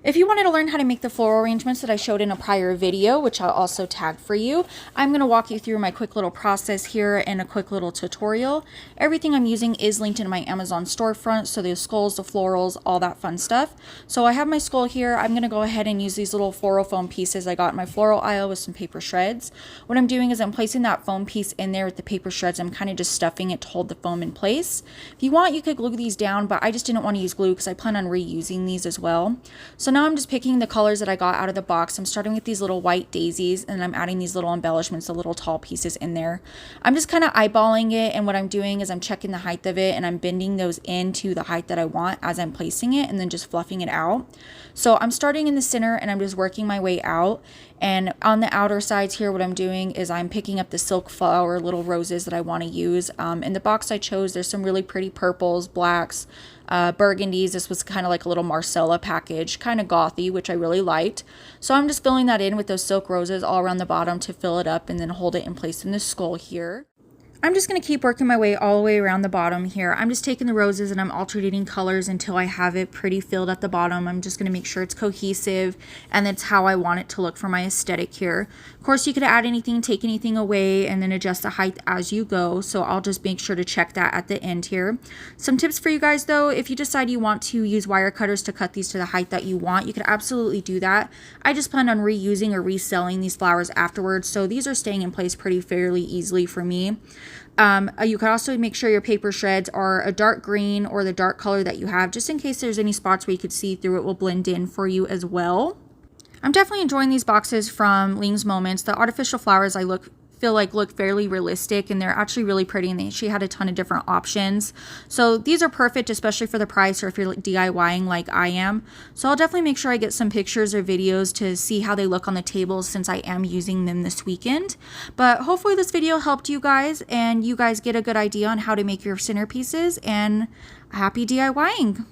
If you wanted to learn how to make the floral arrangements that I showed in a prior video, which I'll also tag for you, I'm going to walk you through my quick little process here and a quick little tutorial. Everything I'm using is linked in my Amazon storefront, so the skulls, the florals, all that fun stuff. So I have my skull here. I'm going to go ahead and use these little floral foam pieces I got in my floral aisle with some paper shreds. What I'm doing is I'm placing that foam piece in there with the paper shreds. I'm kind of just stuffing it to hold the foam in place. If you want, you could glue these down, but I just didn't want to use glue because I plan on reusing these as well. So now I'm just picking the colors that I got out of the box. I'm starting with these little white daisies and I'm adding these little embellishments, the little tall pieces in there. I'm just kind of eyeballing it, and what I'm doing is I'm checking the height of it and I'm bending those into the height that I want as I'm placing it and then just fluffing it out. So I'm starting in the center and I'm just working my way out. And on the outer sides here, what I'm doing is I'm picking up the silk flower little roses that I want to use. In the box I chose, there's some really pretty purples, blacks, burgundies. This was kind of like a little Marcella package, kind of gothy, which I really liked. So I'm just filling that in with those silk roses all around the bottom to fill it up and then hold it in place in the skull here. I'm just going to keep working my way all the way around the bottom here. I'm just taking the roses and I'm alternating colors until I have it pretty filled at the bottom. I'm just going to make sure it's cohesive and that's how I want it to look for my aesthetic here. Of course, you could add anything, take anything away, and then adjust the height as you go. So I'll just make sure to check that at the end here. Some tips for you guys though, if you decide you want to use wire cutters to cut these to the height that you want, you could absolutely do that. I just plan on reusing or reselling these flowers afterwards. So these are staying in place pretty fairly easily for me. You can also make sure your paper shreds are a dark green or the dark color that you have, just in case there's any spots where you could see through it will blend in for you as well. I'm definitely enjoying these boxes from Lean's Moments. The artificial flowers I feel like look fairly realistic, and they're actually really pretty, and she had a ton of different options. So these are perfect, especially for the price or if you're DIYing like I am. So I'll definitely make sure I get some pictures or videos to see how they look on the tables since I am using them this weekend. But hopefully this video helped you guys and you guys get a good idea on how to make your centerpieces, and happy DIYing.